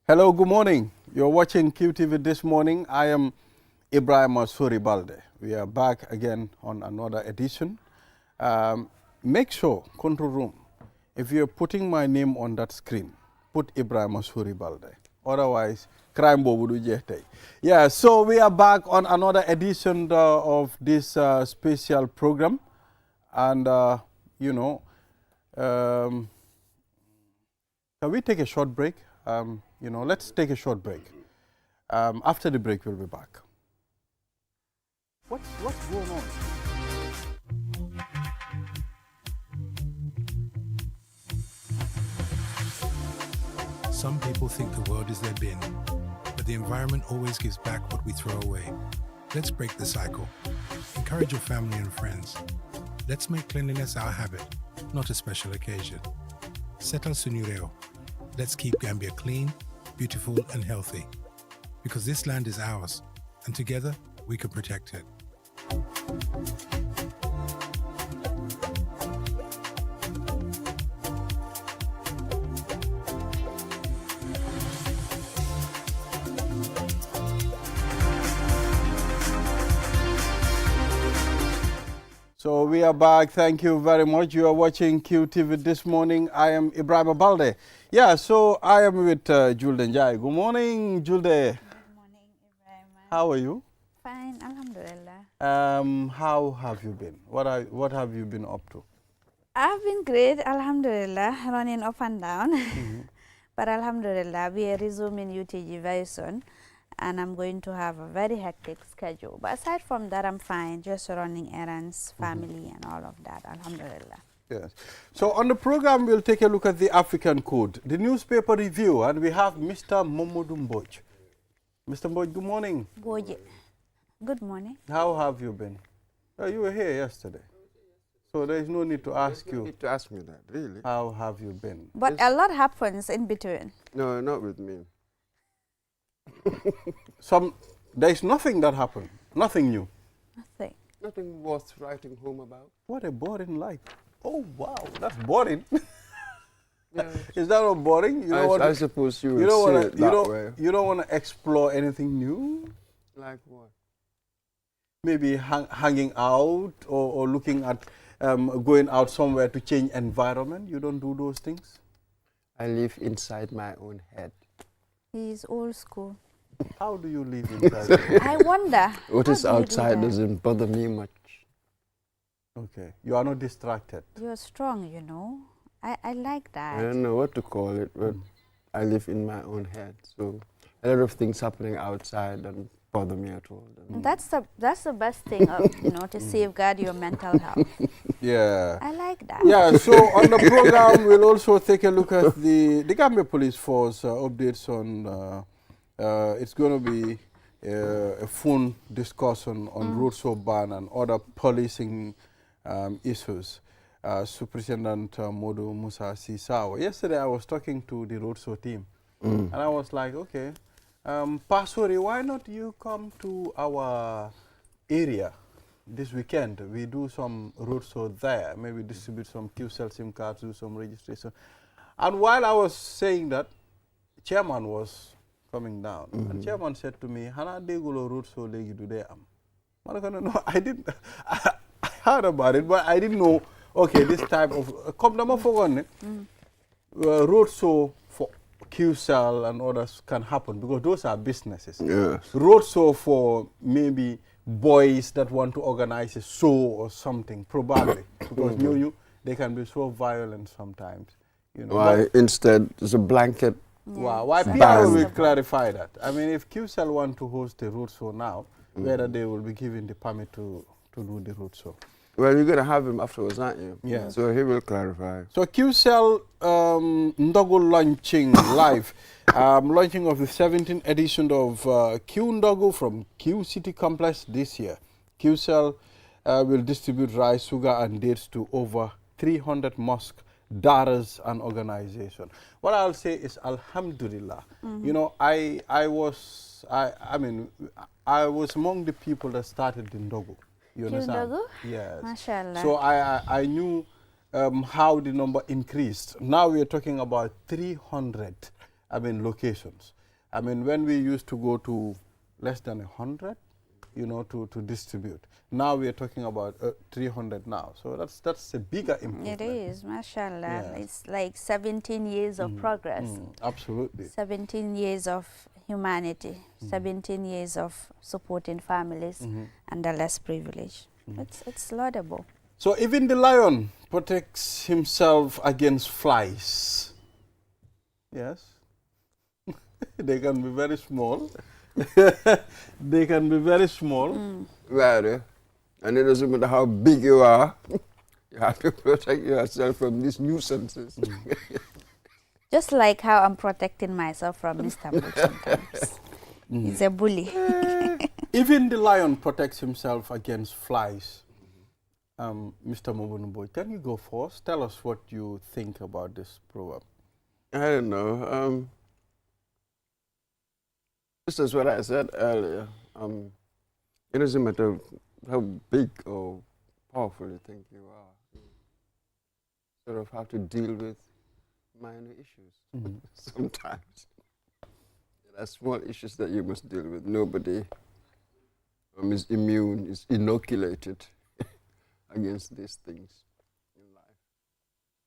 Hello, good morning. You're watching QTV this morning. I am Ibrahim Asuri Balde. We are back again on another edition. Make sure, control room, if you're putting my name on that screen, put Ibrahim Asuri Balde. Otherwise, crime bobu du jeex. Yeah, so we are back on another edition of this special program. And, can we take a short break? Let's take a short break. After the break, we'll be back. What's going on? Some people think the world is their bin, but the environment always gives back what we throw away. Let's break the cycle. Encourage your family and friends. Let's make cleanliness our habit, not a special occasion. Setal Sunureo. Let's keep Gambia clean, beautiful and healthy. Because this land is ours, and together we can protect it. So we are back. Thank you very much. You are watching QTV this morning. I am Ibrahim Balde. Yeah, so I am with Julde Njai. Good morning, Julde. Good morning, Ibrahim. How are you? Fine, alhamdulillah. How have you been? What have you been up to? I've been great, alhamdulillah, running up and down. But alhamdulillah, we are resuming UTG very soon. And I'm going to have a very hectic schedule. But aside from that, I'm fine, just running errands, family, and all of that, alhamdulillah. Yes. So on the program, we'll take a look at the African Code, the newspaper review, and we have Mr. Momodu Mboj. Mr. Mboj, good morning. Boje. Good morning. How have you been? You were here yesterday. So there is no need to ask you. No need to ask me that, really. How have you been? But a lot happens in between. No, not with me. There is nothing that happened, nothing new. Nothing. Nothing worth writing home about. What a boring life. Oh, wow, that's boring. Yeah. Is that not boring? I suppose you would say it that way. You don't want to explore anything new? Like what? Maybe hanging out or looking at going out somewhere to change environment? You don't do those things? I live inside my own head. He's old school. How do you live inside? I wonder. What is outside doesn't bother me much. Okay. You are not distracted. You're strong, you know. I like that. I don't know what to call it, but I live in my own head. So a lot of things happening outside don't bother me at all. That's the best thing, to safeguard your mental health. Yeah. I like that. Yeah, so on the program, we'll also take a look at the Gambia Police Force updates on, it's going to be a full discussion on road show ban and other policing issues. Superintendent Modu Musa Sisawa. Yesterday, I was talking to the road show team, and I was like, okay, Pasori, why not you come to our area this weekend? We do some road show there, maybe distribute some QCell SIM cards, do some registration. And while I was saying that, chairman was coming down, and chairman said to me, Hana degulo road show legi do they am? No, I didn't. I heard about it, but I didn't know. Okay, this type of come number for road show for QCell and others can happen because those are businesses. Yes. Road show for maybe boys that want to organize a show or something, probably because they can be so violent sometimes. Why instead there's a blanket? Wow, why PR will clarify that? I mean, if QCell want to host a road show now, whether they will be given the permit to do the road show. Well, you're going to have him afterwards, aren't you? Yeah. So he will clarify. So QCell Ndogo launching live. Launching of the 17th edition of Q Ndogo from Q City Complex this year. QCell will distribute rice, sugar and dates to over 300 mosques, daras and organizations. What I'll say is Alhamdulillah. You know, I was among the people that started the Ndogo. You understand? Yes. MashaAllah. So I knew how the number increased. Now we are talking about 300 locations. I mean, when we used to go to less than 100, you know, to distribute. Now we are talking about 300 now. So that's a bigger improvement. It is, mashallah. Yes. It's like 17 years of progress. Absolutely. 17 years of humanity, 17 years of supporting families and the less privileged. It's laudable. So even the lion protects himself against flies. Yes. They can be very small. They can be very small. Right. And it doesn't matter how big you are, you have to protect yourself from these nuisances. Just like how I'm protecting myself from Mr. Bull sometimes. He's a bully. Even the lion protects himself against flies. Mr. Mobunuboy, can you go first? Tell us what you think about this proverb. I don't know. This is what I said earlier. It doesn't matter how big or powerful you think you are. You sort of have to deal with minor issues sometimes. There are small issues that you must deal with. Nobody is immune, is inoculated against these things in life.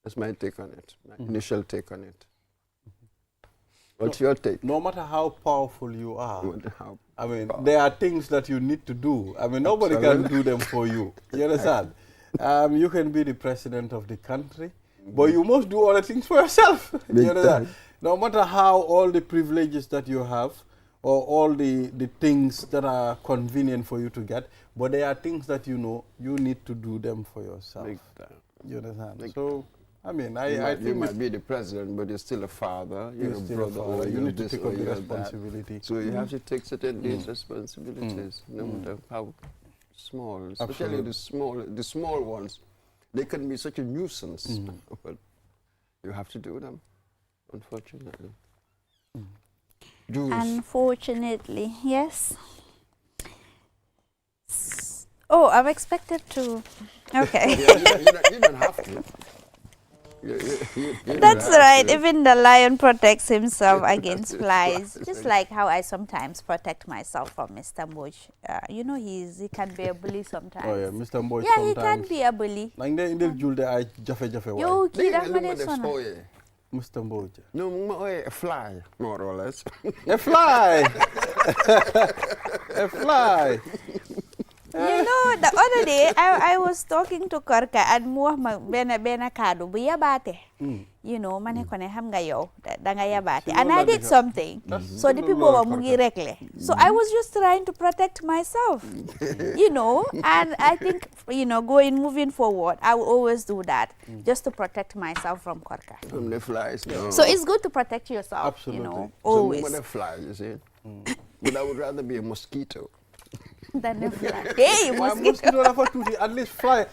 That's my take on it, my initial take on it. What's your take? No matter how powerful you are, How I mean, there are things that you need to do. I mean, nobody can do them for you. You understand? You can be the president of the country, but you must do all the things for yourself. You understand? No matter how all the privileges that you have, or all the things that are convenient for you to get, but there are things that you know you need to do them for yourself. You understand? So, I mean, I think you might be the president, but you're still a father, you're a brother, you need to this take or up the you're responsibility. that. So you have to take certain these responsibilities, no matter how small, especially the small ones. They can be such a nuisance, but you have to do them, unfortunately. Unfortunately, yes. Oh, I'm expected to. Okay. You don't have to. That's right. Even the lion protects himself against flies, just like how I sometimes protect myself from Mr. Moj. You know, he can be a bully sometimes. Oh yeah, Mr. Moj. Yeah, he can be a bully. Like in the julde ay jafe-jafe waay. Yo, kid, I'm not Mr. Moj. No, a fly, more or less. A fly. A fly. You know, the other day I was talking to Korka and mu wax ma bena kadu bu yabate. You know, mané ko ne xam nga yow da nga yabate. And I did something. So depuis boba mu ngi rekle. So I was just trying to protect myself. You know, and I think, you know, moving forward, I will always do that just to protect myself from Korka. From the flies, no. So it's good to protect yourself, Absolutely. you know, So always. no matter fly, you see. But I would rather be a mosquito. Than a fly. Hey, Why mosquito. mosquito dafa tuti? At least fly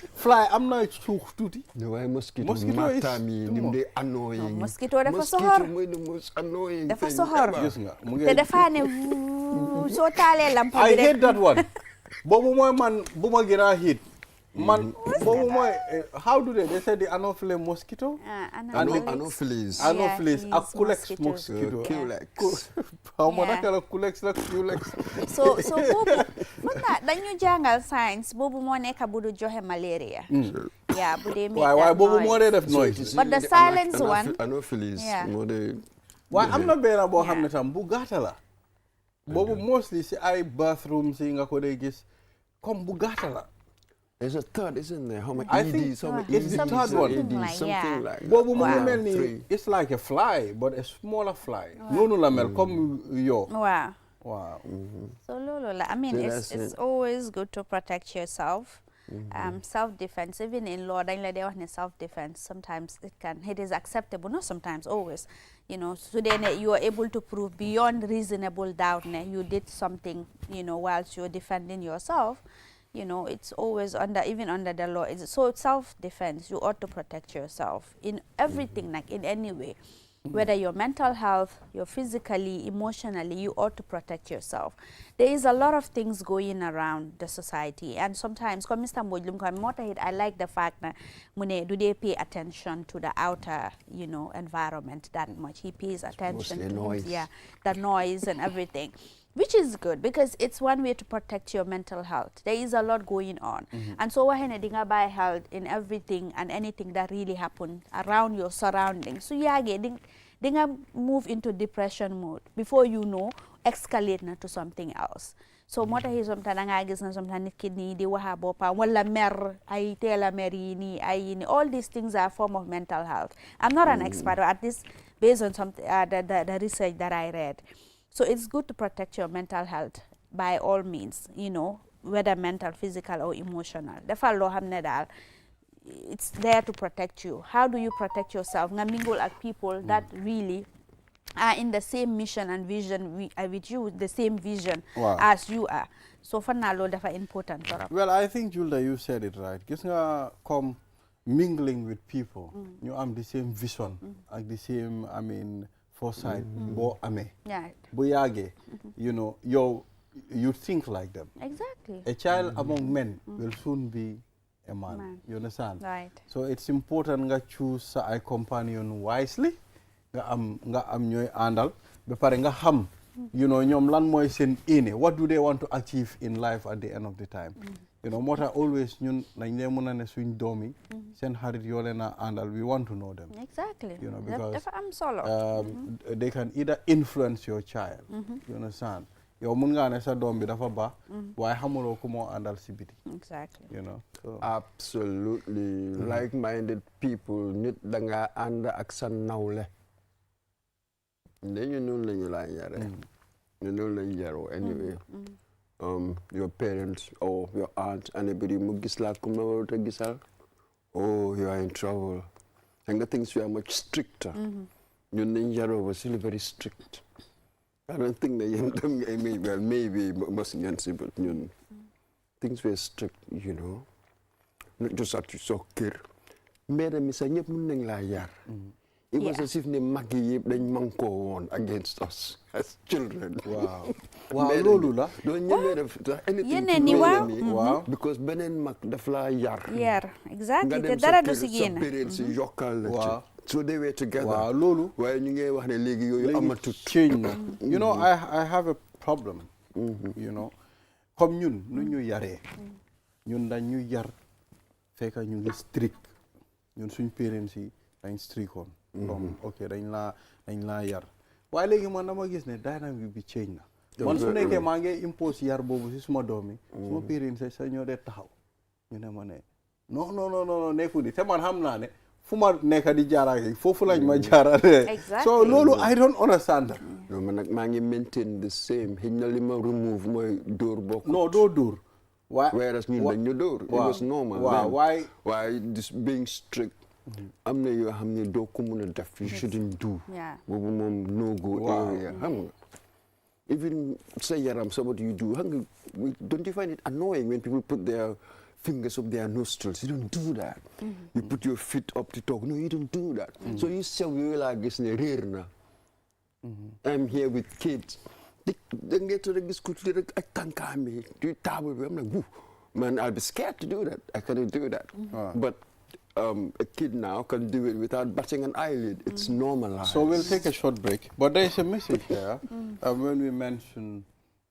am na suux tuti. No, why mosquito? Mosquito is Matami, too they annoying. Mosquito dafa Mosquito sohor. mooy the most annoying Dafa thing sohor. ever. Gis nga mu Te ngi dafa ne so taalee lampa I bi hate rek. that one. Boobu mooy man bu ma gën a hate. Man boobu mooy how do they say the Anopheles mosquito? Anopheles. Anopheles he's ak Culex mosquito. mosquito. Culex. Xaw ma Yeah. naka la Culex la Culex. So boobu mën naa dañu jàngal science boobu moo nekk bu du joxe malaria. Yeah, bu dee make Waaye that boobu moo dee noise. def noise. But the silence one. Anopheles. Yeah. Moo de. Waaye am na benn boo xam ne tam bu gàtta la. Boobu mostly si ay bathrooms yi nga ko dee gis comme bu gàtta la. There's a third, isn't there? How many I think EDs? How many it's the EDs? third one. Something like that. Boobu mu ngi Wow. mel ni Three. it's like a fly but a smaller fly. Noonu la mel comme yow. Wow. Wow. So loolu la I mean So it's that's it. always good to protect yourself. Self-defense, even in law, dañ la dee wax ne self-defense, sometimes it is acceptable, not sometimes, always. You know, so then you are able to prove beyond reasonable doubt that you did something, you know, whilst you're defending yourself. You know, it's always even under the law. So self-defense, you ought to protect yourself in everything, like in any way. Whether your mental health, your physically, emotionally, you ought to protect yourself. There is a lot of things going around the society, and sometimes, come Mr. Mbojlum, I like the fact that do they pay attention to the outer, environment that much. He pays attention to noise. the noise and everything, which is good because it's one way to protect your mental health. There is a lot going on. And so we're by health in everything and anything that really happened around your surroundings. So yeah, they move into depression mode. Before you know, escalate to something else. So mota hi sometimes nga gis na sometimes nit ki ni di waha bopa wala mer ay tela merini ay all these things are a form of mental health. I'm not an expert, at this based on some the research that I read. So it's good to protect your mental health by all means, whether mental, physical, or emotional. It's there to protect you. How do you protect yourself? Mingle at people that really are in the same mission and vision with you, the same vision as you are. So for now, that's important. Well, I think, Julda, you said it right. Just come mingling with people. You have the same vision, like the same, foresight. You think like them. Exactly. A child among men will soon be a man. You understand? Right. So it's important to choose a companion wisely. Ñoy andal be pare nga xam ñom lan moy sen ine, what do they want to achieve in life at the end of the time. Mota always ñun nañ lay mëna ne suñ doomi sen xarit yo leena andal, we want to know them. Exactly. Because I'm solo. they can either influence your child. You understand? Yow mën nga ne sa doom bi dafa ba waye xamulo ko mo andal ci biti. Exactly. So. Absolutely. Like-minded people nit da nga and ak sa nawle. Then anyway. Your parents or your aunt, anybody mu gis la kum na gisal, oh, you are in trouble. And the things we are much stricter. Yaro was still very strict. I don't think that maybe must but things were strict, Not just at you so care. Madam is a nyep muneng la yar. It was as if the Maggie then manko on against us as children. Wow. Wow, Lolula. Don't you know anything wow. Because Benen Mak the fly yar. Yeah, exactly. The dara do sigena. Parents yokal. Wow. So they were together. Wow, Lulu. Why you want a legi you to change. I have a problem. Comme ñun nu ñu yaré. Ñun dañ ñu yar fekk ñu ngi strict. Ñun suñ parents yi dañ strict on. Okay, dañ la yar. Waaye léegi man dama gis ne dynamic bi change na. Man su nekkee maa ngi impose yar boobu si suma doom yi. Suma parents sa ñoo dee taxaw. Ñu ne ma ne non nekku di te man xam naa ne fu ma nekk di jaarale foofu lañ ma jaarale. Exactly. So loolu I don't understand that. No, man nag maa ngi maintain the same. Xëy na li ma remove mooy dóor bokk. No, doo dóor. Whereas ñun dañ ñu dóor. It was normal. Why this being strict. am na yoo xam ne doo ko mën a def you shouldn't do boobu moom no go area xam nga even sa yaram so what you do xam nga don't you find it annoying when people put their fingers up their nostrils? You don't do that. You put your feet up to talk. No, you don't do that. So you say we will gis ne réer na. I'm here with kids. They get to the school ak tankami to table. I'm like, woo, man, I'll be scared to do that. I couldn't do that. But a kid now can do it without batting an eyelid. It's normalized. So we'll take a short break. But there is a message here. When we mention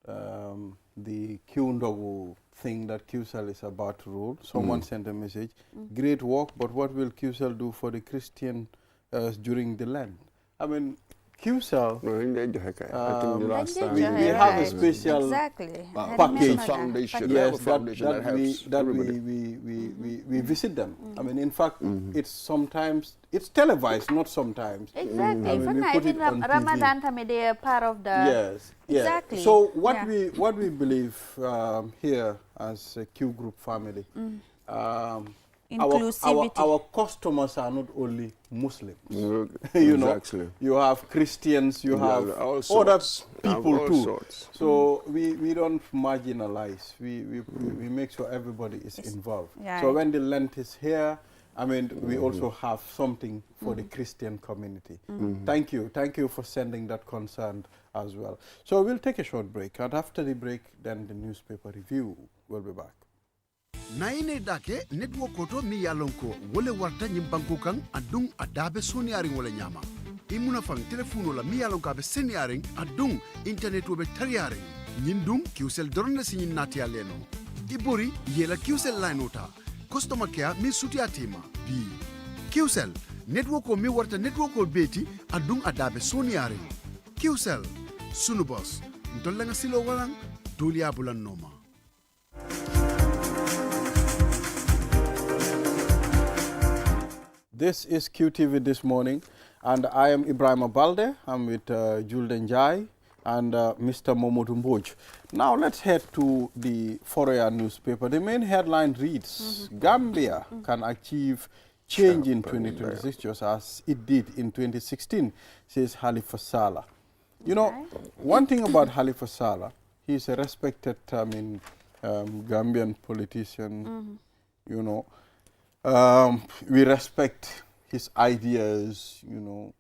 the QCell thing that QCell is about to rule, someone sent a message. Great work, but what will QCell do for the Christian during the Lent? I mean, QCell, I think the last time we have a special package foundation. Yes, that we visit them. I mean, in fact, it's sometimes, it's televised, not sometimes. Exactly. I mean, we put it on Ramadan TV. they are part of the... Yes. Exactly. So what we believe here as a Q Group family, inclusivity. Our customers are not only Muslims. Exactly. You have Christians, you have other people too. So we don't marginalize. We make sure everybody is involved. Yeah. So when the Lent is here, I mean, we also have something for the Christian community. Thank you for sending that concern as well. So we'll take a short break, and after the break, then the newspaper review will be back. Naine dake network koto mi yalonko wole warta nyimbanko kang adung adabe soniaring wole nyama. Imuna fang telefono la mi yalonko abe seniaring adung internet wobe tariaring. Nyindung QCell dorna sinyin nati aleno. Ibori yela QCell line ota. Customer care mi suti atima. B. QCell network ko mi warta network ko beti adung adabe soniaring. QCell sunu boss. Ntolenga silo walang tulia bulan noma. This is QTV This Morning, and I am Ibrahim Abalde. I'm with Julden Jai and Mr. Momodou Mboj. Now let's head to the Foroyaa newspaper. The main headline reads, Gambia can achieve change in 2026 just as it did in 2016, says Halifa Sallah. You know, one thing about Halifa Sallah, he's a respected Gambian politician, you know. We respect his ideas, you know,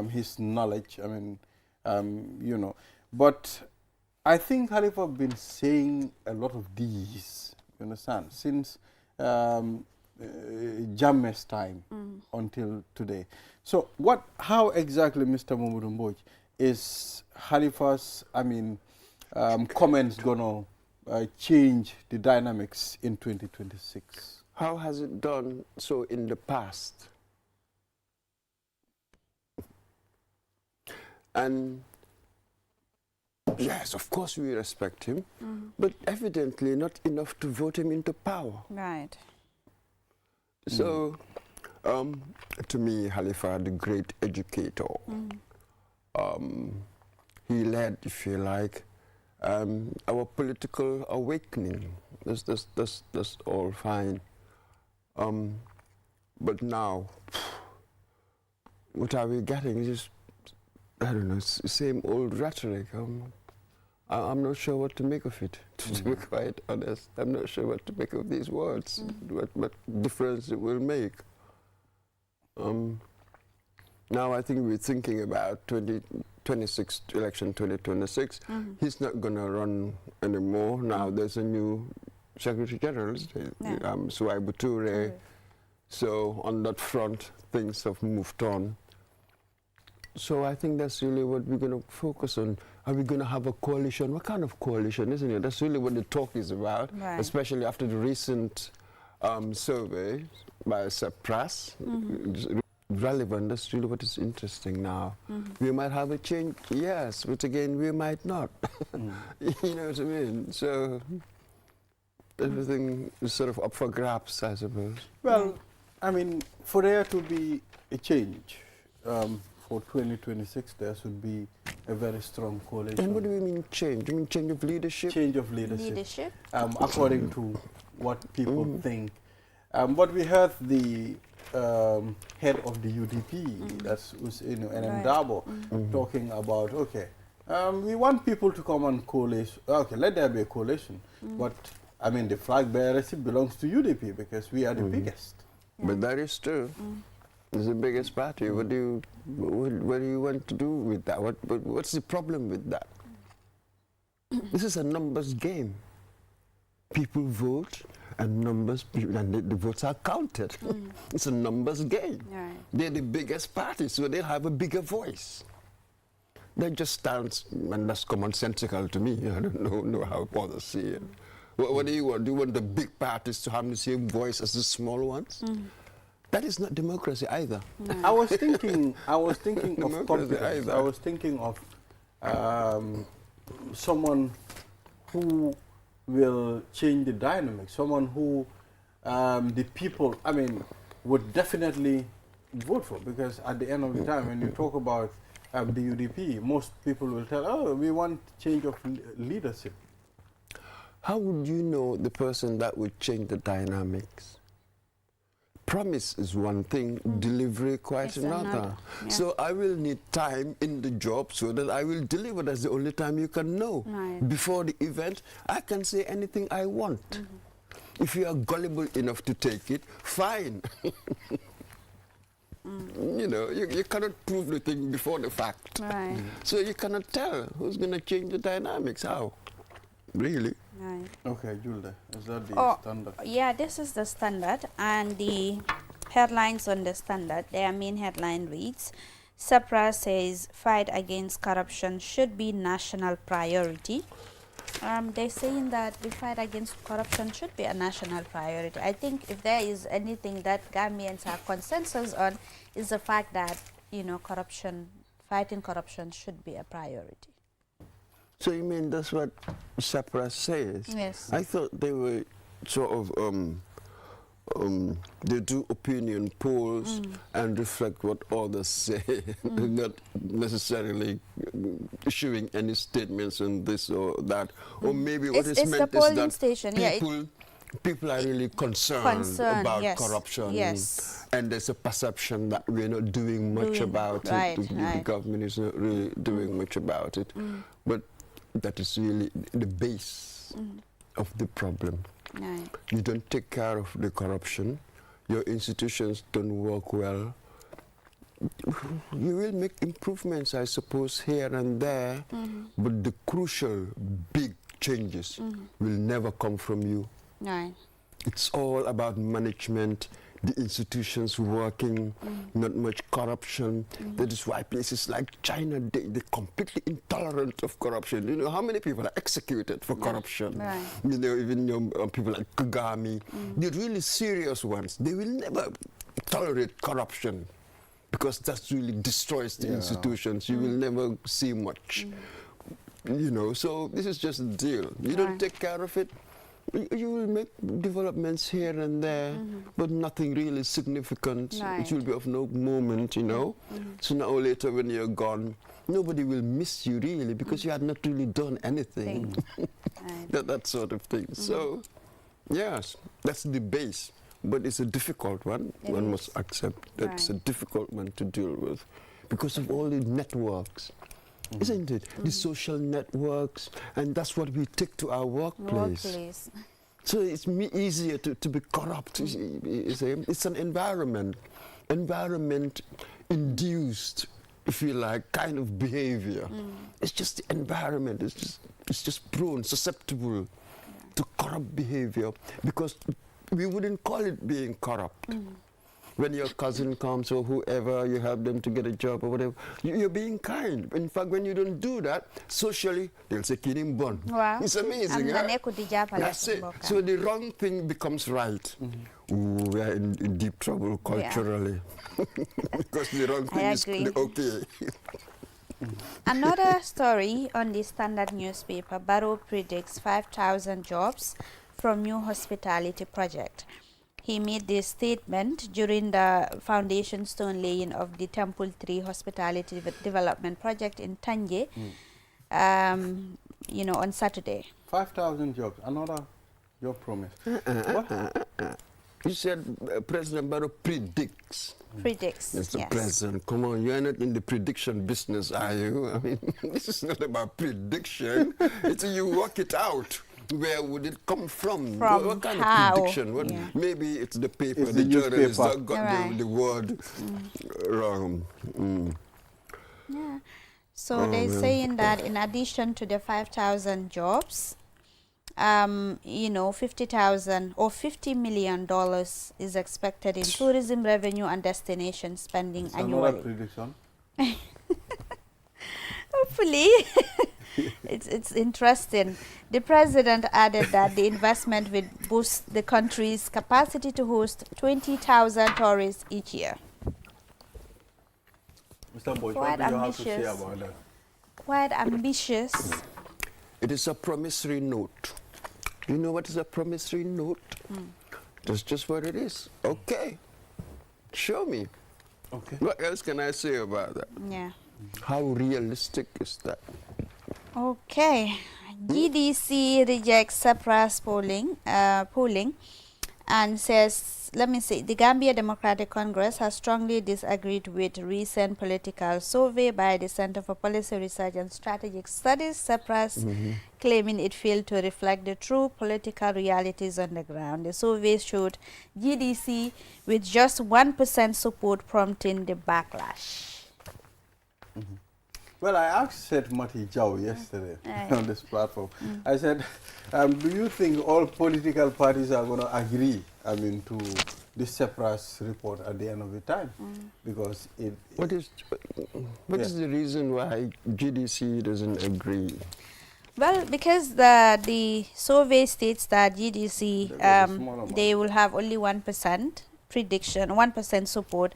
his knowledge, you know. But I think Khalifa have been saying a lot of these, you understand, since Jammeh's time until today. So how exactly, Mr. Momodou Mboj, is Khalifa's, comments going to change the dynamics in 2026? How has it done so in the past? And yes, of course we respect him, but evidently not enough to vote him into power. Right. So, to me, Khalifa, the great educator, he led, if you like, our political awakening. That's all fine. But now, what are we getting? It's just, I don't know, it's the same old rhetoric. I'm not sure what to make of it, to be quite honest. I'm not sure what to make of these words, what difference it will make. Now I think we're thinking about 2026 election 2026. He's not going to run anymore. Now there's a new Secretary General, Suwaibu Toure. So on that front, things have moved on. So I think that's really what we're going to focus on. Are we going to have a coalition? What kind of coalition, isn't it? That's really what the talk is about, especially after the recent survey by Supras. Relevant, that's really what is interesting now. We might have a change, yes, but again, we might not. You know what I mean? So everything is sort of up for grabs, I suppose. Well, for there to be a change for 2026, there should be a very strong coalition. And what do we mean change? Do you mean change of leadership? Change of leadership. According to what people think. But we heard the head of the UDP, that's NM Dabo, talking about, okay, we want people to come and coalesce. Okay, let there be a coalition. But, the flag bearer belongs to UDP because we are the biggest. But that is true. It's the biggest party. What do you want to do with that? What's the problem with that? This is a numbers game. People vote, and the votes are counted. It's a numbers game. Right. They're the biggest party, so they'll have a bigger voice. That just sounds, and that's commonsensical to me. I don't know how others see it. What do you want? Do you want the big parties to have the same voice as the small ones? That is not democracy either. No. I was thinking of competence. I was thinking of someone who will change the dynamic, someone who the people, would definitely vote for, because at the end of the time, when you talk about the UDP, most people will tell, oh, we want change of leadership. How would you know the person that would change the dynamics? Promise is one thing, delivery quite another. Yeah. So I will need time in the job so that I will deliver. That's the only time you can know. Right. Before the event, I can say anything I want. If you are gullible enough to take it, fine. You know, you cannot prove the thing before the fact. Right. So you cannot tell who's going to change the dynamics. How? Really? Right. Okay, Julde, is that the standard? Yeah, this is the standard, and the headlines on the standard, their main headline reads, SEPRA says fight against corruption should be national priority. They're saying that the fight against corruption should be a national priority. I think if there is anything that Gambians have consensus on, is the fact that, you know, fighting corruption should be a priority. So you mean that's what SEPRA says? Yes. I thought they were sort of, they do opinion polls and reflect what others say, not necessarily issuing any statements on this or that. Or maybe what is meant is that station. people are really concerned about yes. corruption. Yes. And there's a perception that we're not doing much about it. The government is not really doing much about it. But that is really the base of the problem. Right. You don't take care of the corruption, your institutions don't work well. You will make improvements, I suppose, here and there, but the crucial big changes will never come from you. Right. It's all about management, the institutions working, not much corruption. That is why places like China, they're completely intolerant of corruption. You know, how many people are executed for corruption? Right. You know, even people like Kagame, the really serious ones, they will never tolerate corruption because that really destroys the institutions. You will never see much. You know, so this is just a deal. You don't take care of it, you will make developments here and there, but nothing really significant. Right. It will be of no moment, you know. Sooner or later when you're gone, nobody will miss you really because you had not really done anything. that sort of thing. So, yes, that's the base. But it's a difficult one. One must accept that it's a difficult one to deal with because of all the networks. Isn't it? The social networks, and that's what we take to our workplace. So it's easier to be corrupt. It's an environment-induced, if you like, kind of behavior. It's just the environment. It's just prone, susceptible to corrupt behavior because we wouldn't call it being corrupt. When your cousin comes or whoever, you help them to get a job or whatever, you're being kind. In fact, when you don't do that, socially, they'll say, "Kidding bun." Wow. It's amazing. That's it. So the wrong thing becomes right. Ooh, we are in deep trouble culturally. Because the wrong thing is okay. Another story on the Standard newspaper, Barrow predicts 5,000 jobs from new hospitality project. He made this statement during the foundation stone laying of the Temple 3 Hospitality Development Project in Tanje, you know, on Saturday. 5,000 jobs, another job promise. What? You said President Barrow predicts. Predicts, Mr. President, come on, you're not in the prediction business, are you? I mean, this is not about prediction. It's you work it out. Where would it come from? What kind of prediction? Maybe it's the paper, it's the journalist newspaper. that got the word wrong. Yeah. So they're saying that in addition to the 5,000 jobs, you know, 50,000 or $50 million is expected in tourism revenue and destination spending annually. Another prediction. Hopefully. It's interesting. The president added that the investment will boost the country's capacity to host 20,000 tourists each year. Mr. Boy, Quite what do you have to say ambitious. about that? Quite ambitious. It is a promissory note. Do you know what is a promissory note? That's just what it is. Okay. Show me. Okay. What else can I say about that? Yeah. How realistic is that? Okay. GDC rejects SEPRA's polling and says, let me see, the Gambia Democratic Congress has strongly disagreed with recent political survey by the Center for Policy Research and Strategic Studies, CEPRAS, claiming it failed to reflect the true political realities on the ground. The survey showed GDC with just 1% support, prompting the backlash. Well, I asked Mati Jau yesterday on this platform. I said, do you think all political parties are going to agree, to this CEPRAS report at the end of the time? Because what is the reason why GDC doesn't agree? Well, because the survey states that GDC, they will have only 1% prediction, 1% support.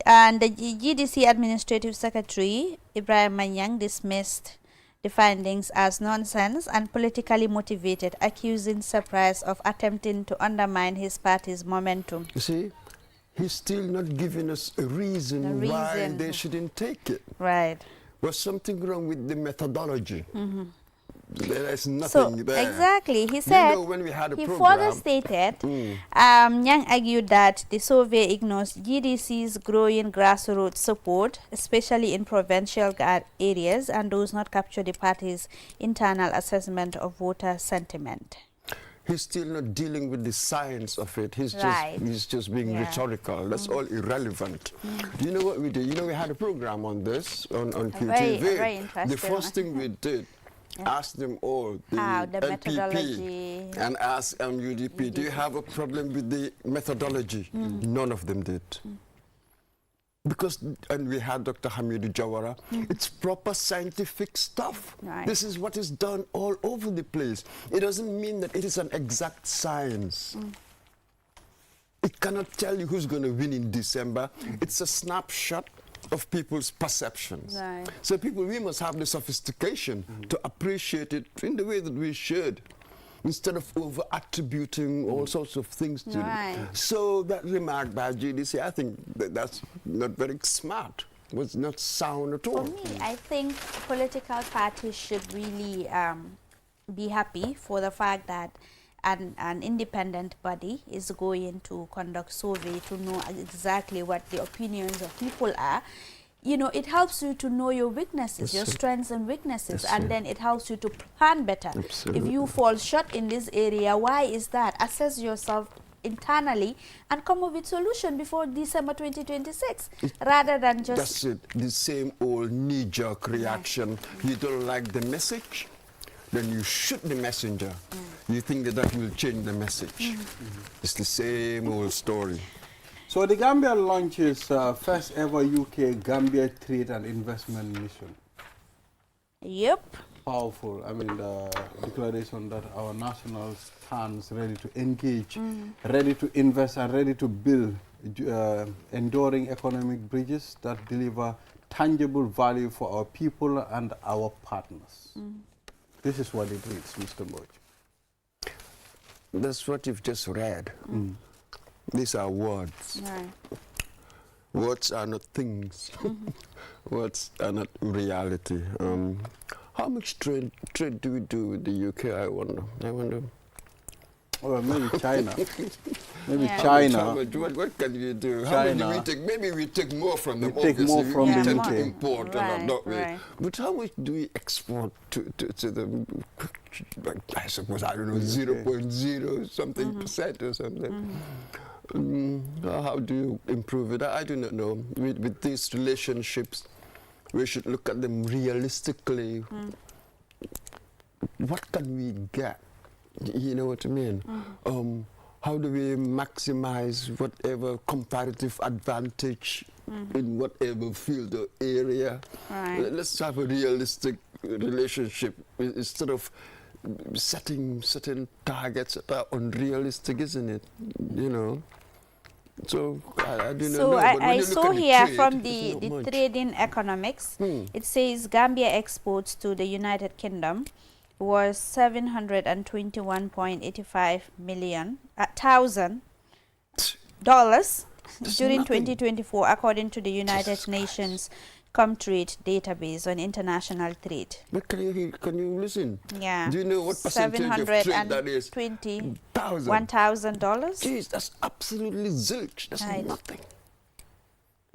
And the GDC Administrative Secretary, Ibrahim Manyang, dismissed the findings as nonsense and politically motivated, accusing CEPRAS of attempting to undermine his party's momentum. You see, he's still not giving us a reason why they shouldn't take it. Right. Was something wrong with the methodology? There's nothing there. Exactly. He said, when we had a he program, further stated, Yang argued that the survey ignores GDC's growing grassroots support, especially in provincial areas, and does not capture the party's internal assessment of voter sentiment. He's still not dealing with the science of it. He's just being rhetorical. That's all irrelevant. Do you know what we did? You know, we had a program on this on QTV. Very interesting. The first thing we did, ask them all, the methodology, and ask UDP, do you have a problem with the methodology? None of them did. Because, and we had Dr. Hamidu Jawara, it's proper scientific stuff. Right. This is what is done all over the place. It doesn't mean that it is an exact science. It cannot tell you who's going to win in December. It's a snapshot of people's perceptions. Right. So we must have the sophistication to appreciate it in the way that we should, instead of over-attributing all sorts of things to them. So that remark by GDC, I think that's not very smart. It was not sound at all. For me, I think political parties should really be happy for the fact that an independent body is going to conduct survey to know exactly what the opinions of people are. You know, it helps you to know your weaknesses, your strengths and weaknesses, and then it helps you to plan better. If you fall short in this area, why is that? Assess yourself internally and come up with solution before December 2026, rather than just... That's it, the same old knee-jerk reaction. You don't like the message, then you shoot the messenger. You think that will change the message. It's the same old story. So the Gambia launches first ever UK Gambia Trade and Investment Mission. Yep. Powerful. I mean, the declaration that our national stands ready to engage, ready to invest, and ready to build enduring economic bridges that deliver tangible value for our people and our partners. This is what it reads, Mr. Moj. That's what you've just read. These are words. Right. Words are not things. Words are not reality. How much trade do we do with the UK, I wonder? Well, maybe China. Maybe China. What can we do? China. How much do we take? Maybe we take more from them. We take more from we the tend UK. to import a lot, don't we? Right. But how much do we export to them? I suppose, I don't know, 0.0 something percent or something. How do you improve it? I do not know. With these relationships, we should look at them realistically. What can we get? You know what I mean? How do we maximize whatever comparative advantage in whatever field or area? Right. Let's have a realistic relationship instead of setting certain targets that are unrealistic, isn't it? You know. So I do not know. So I saw here trade, from the trading economics, it says Gambia exports to the United Kingdom was $721.85 million during 2024, according to the United Nations ComTrade database on international trade. But can you listen? Yeah. Do you know what percentage of trade that is? $1,000. Jeez, that's absolutely zilch. That's Right. nothing.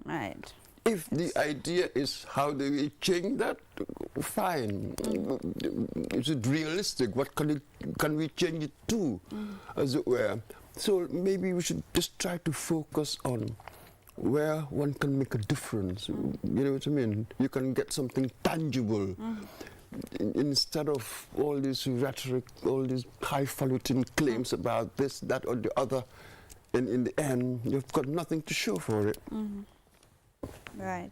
Right. If the idea is how do we change that, fine. Is it realistic? What can we change it to, as it were? So maybe we should just try to focus on where one can make a difference. You know what I mean? You can get something tangible instead of all this rhetoric, all these highfalutin claims about this, that, or the other. And in the end, you've got nothing to show for it. Right.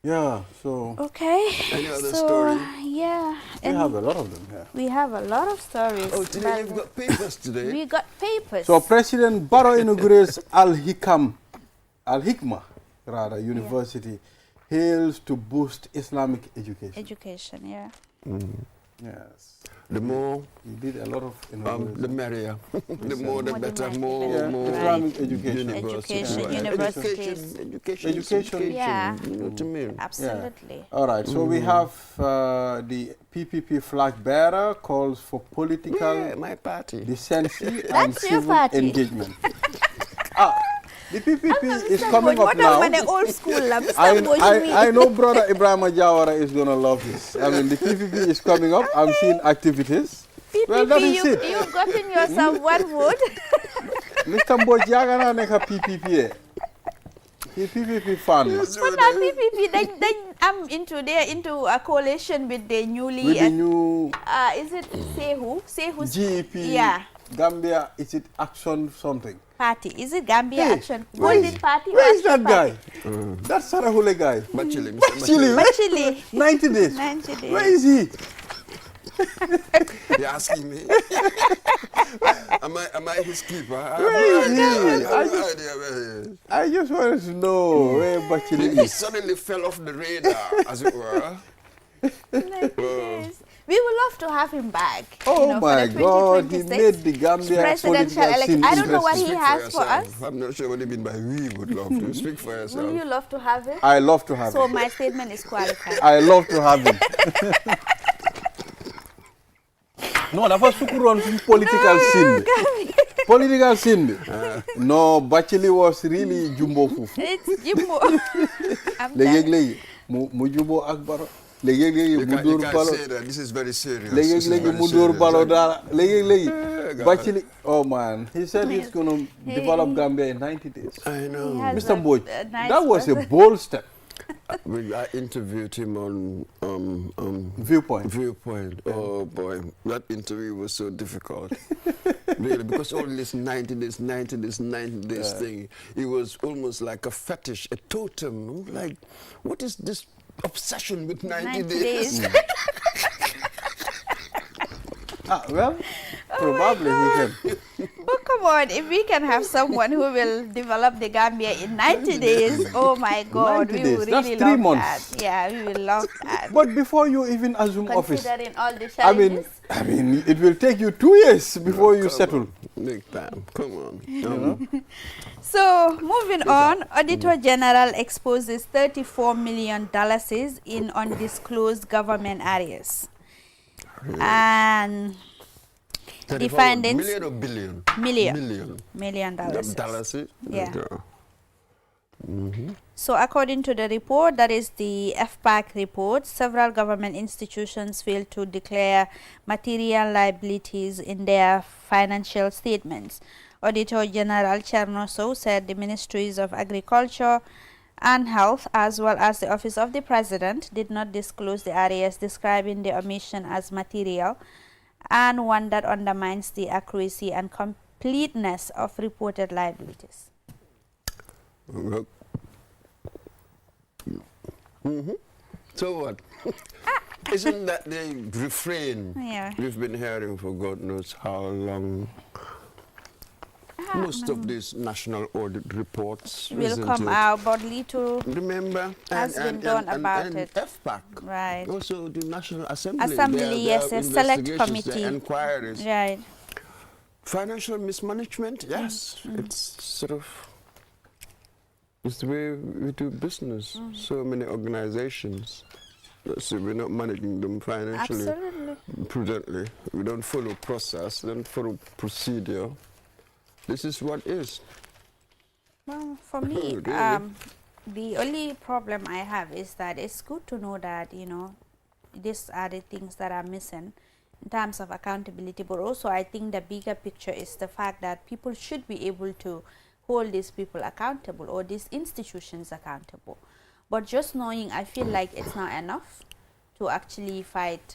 Yeah, so Okay. Any other so, story? Yeah. we have a lot of them here. We have a lot of stories. Oh, today you've got papers today. We got papers. So President Barrow inaugurates Al-Hikmah University, hails to boost Islamic education. Education, yeah. Yes. The more, He did a lot of innovations. the merrier. The more, the More the better. better. More, Yeah, more Islamic education. Education, Right. universities. Education. Yeah. You know what I mean? Absolutely. All right, so we have the PPP flag bearer calls for political Yeah, my party. decency and That's your civil party. engagement. The PPP is Mr. coming Boy, up what now. about the old school? Mr. Boy, I know brother Ibrahim Jawara is going to love this. I mean, the PPP is coming up. I'm seeing activities. PPP, Well, that is it. you've gotten yourself one vote. Mr. Mbojagana neka PPP. The PPP fan. But now PPP, then I'm into a coalition with the newly, With the new is it Sehu's GEP, yeah, Gambia, is it Action something? party? Is it Gambia Hey, Action? where Golden is- Party? Where is Action that guy? Party? That Sarahule guy. Bachili, Mr. Bachili. Bachili. Actually, 90 days. 90 days. Where is he? You're asking me? am I his keeper? Where is he? I have no idea where he is. I just wanted to know where Bachili He is. suddenly fell off the radar, as it were. 90 days. We would love to have him back. Oh my for the God, he 2026 made the Gambia presidential political election. scene I don't know what he interesting. has for yourself. us. I'm not sure what you mean by we would love to. Speak for yourself. Will you love to have him? I love to have So him. my statement is qualified. I love to have him. No, that was Sukuron political scene. Political scene. No, Bachili was really Jumbo Fufu. It's Jimbo. I'm Legi done. legi mu Jumbo Akbar. Legi You Mudur can't Balo. say that. This is very serious. This is Legi very Mudur serious. Balo da. Legi God. Bachili. Oh man, he said he's going to develop Gambia in 90 days. I He know. has Mr. Boy, nice that was a person. bold step. I interviewed him on Viewpoint. Viewpoint. Oh boy, that interview was so difficult. Really, because all this 90 days thing, it was almost like a fetish, a totem. I'm like, what is this obsession with 90 days? Well, probably he can. But come on, if we can have someone who will develop the Gambia in 90 days, oh my God, 90 we days, will that's really 3 love months. that. Yeah, we will love that. But before you even assume office, Considering all the I challenges. mean, it will take you 2 years before you settle. Big time. Come on. So, moving on, Auditor General exposes $34 million in undisclosed government areas. And the findings... Million or billion? Million. Million dollars. Dollars. Yeah. So according to the report, that is the FPAC report, several government institutions failed to declare material liabilities in their financial statements. Auditor General Chernoso said the Ministries of Agriculture and Health, as well as the Office of the President, did not disclose the areas, describing the omission as material and one that undermines the accuracy and completeness of reported liabilities. So what? Isn't that the refrain Yeah. we've been hearing for God knows how long? Most of these national audit reports Will isn't come it? out, but little Remember? has been done about it. FPAC. Right. Also the National Assembly. Assembly, yes, a select investigations, committee. their inquiries. Right. Financial mismanagement, yes. It's sort of It's the way we do business. So many organizations. So we're not managing them financially, Absolutely. prudently. We don't follow process, we don't follow procedure. This is what is. Well, for me, Really? the only problem I have is that it's good to know that, you know, these are the things that are missing in terms of accountability, but also I think the bigger picture is the fact that people should be able to hold these people accountable or these institutions accountable. But just knowing, I feel like it's not enough to actually fight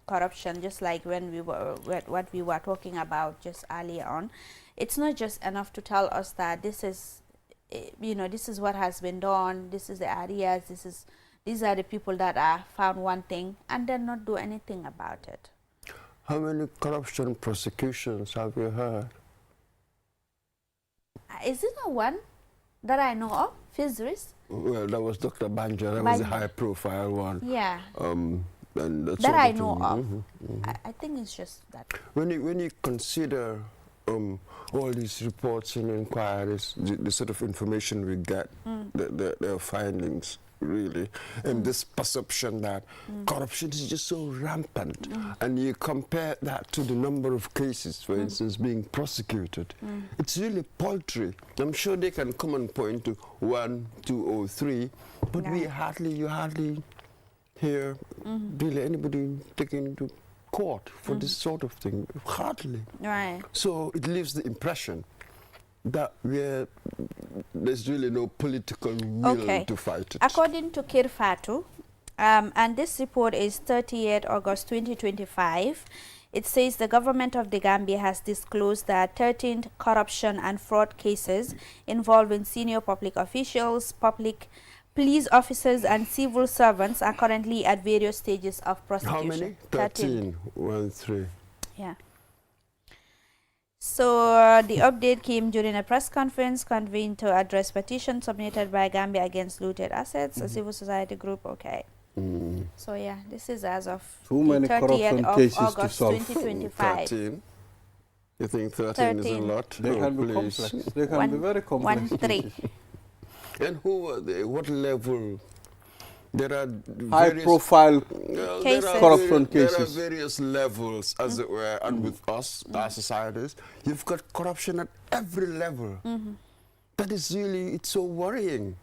corruption, just like when we were what we were talking about just earlier on. It's not just enough to tell us that this is, you know, this is what has been done, this is the areas, these are the people that are found wanting, and then not do anything about it. How many corruption prosecutions have you heard? Is it a one that I know of? Fisheries? Well, that was Dr. Banja. That was a high-profile one. Yeah. And That I know of. I think it's just that. When you consider all these reports and inquiries, the sort of information we get, their findings, really, and this perception that corruption is just so rampant, and you compare that to the number of cases, for instance, being prosecuted, it's really paltry. I'm sure they can come and point to 1, 2, or 3, but you hardly hear really anybody taken to court for this sort of thing. Hardly. Right. So it leaves the impression that there's really no political will to fight it. According to Kirfatu, and this report is 30th August 2025, it says the government of the Gambia has disclosed that 13 corruption and fraud cases involving senior public officials, public police officers and civil servants are currently at various stages of prosecution. How many? 13. 1, 3. Yeah. So the update came during a press conference convened to address petitions submitted by Gambia against looted assets, a civil society group. Okay. So yeah, this is as of Too many 30th corruption of cases to August solve. 2025. 13. You think 13 is a 13. lot? They can be complex. They can be very complex. 1, 3. cases. And who are they? What level? There are High-profile Cases. corruption There are cases. various levels, as it were, and with us, our societies, you've got corruption at every level. That is really, it's so worrying.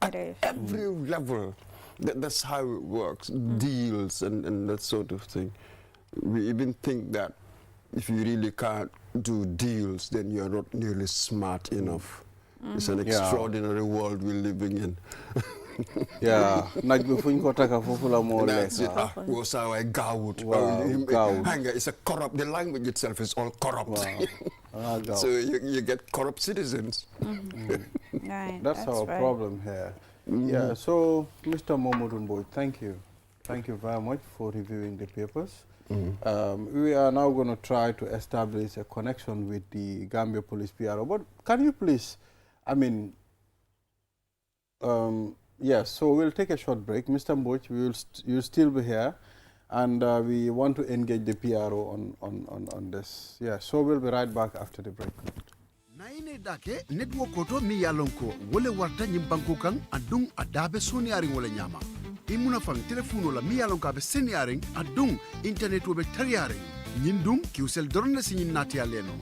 At every level. That's how it works. Deals and that sort of thing. We even think that if you really can't do deals, then you're not nearly smart enough. It's an extraordinary world we're living in. Yeah, nag bi fuñ ko taka fofu la mo That's it. lekk. It's a corrupt, the language itself is all corrupt. So you get corrupt citizens. Right, That's our right. problem here. Yeah, so Mr. Momodou Mbodj, thank you. Thank you very much for reviewing the papers. We are now going to try to establish a connection with the Gambia Police PRO. But can you please, yes, so we'll take a short break. Mr. Mbodj, you'll still be here, and we want to engage the PRO on this. Yeah, so we'll be right back after the break. Naine dake network koto mi yalonko wole warta nyimbanko kan adung adabe soniaring wole nyama. Imuna fang telefono la mi yalonko abe seniaring adung internet wobe tariaring. Nyindung QCell dorna sinyin nati aleno.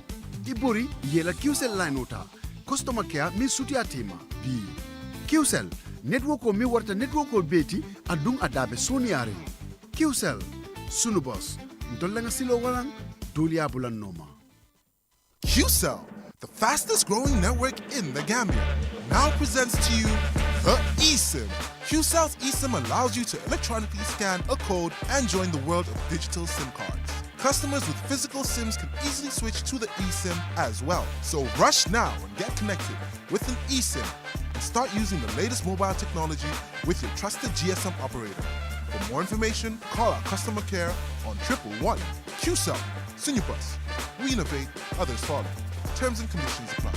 Ibori yela QCell line ota. Customer care mi suti atima. Bi QCell network ko mi warta network ko beti adung adabe soniaring. QCell sunu boss. Ntolenga silo walang dulia bulan noma. QCell, the fastest growing network in the Gambia, now presents to you the eSIM. QCell's eSIM allows you to electronically scan a code and join the world of digital SIM cards. Customers with physical SIMs can easily switch to the eSIM as well. So rush now and get connected with an eSIM and start using the latest mobile technology with your trusted GSM operator. For more information, call our customer care on 111. QCell, Sinubus. We innovate, others follow. Terms and conditions apply.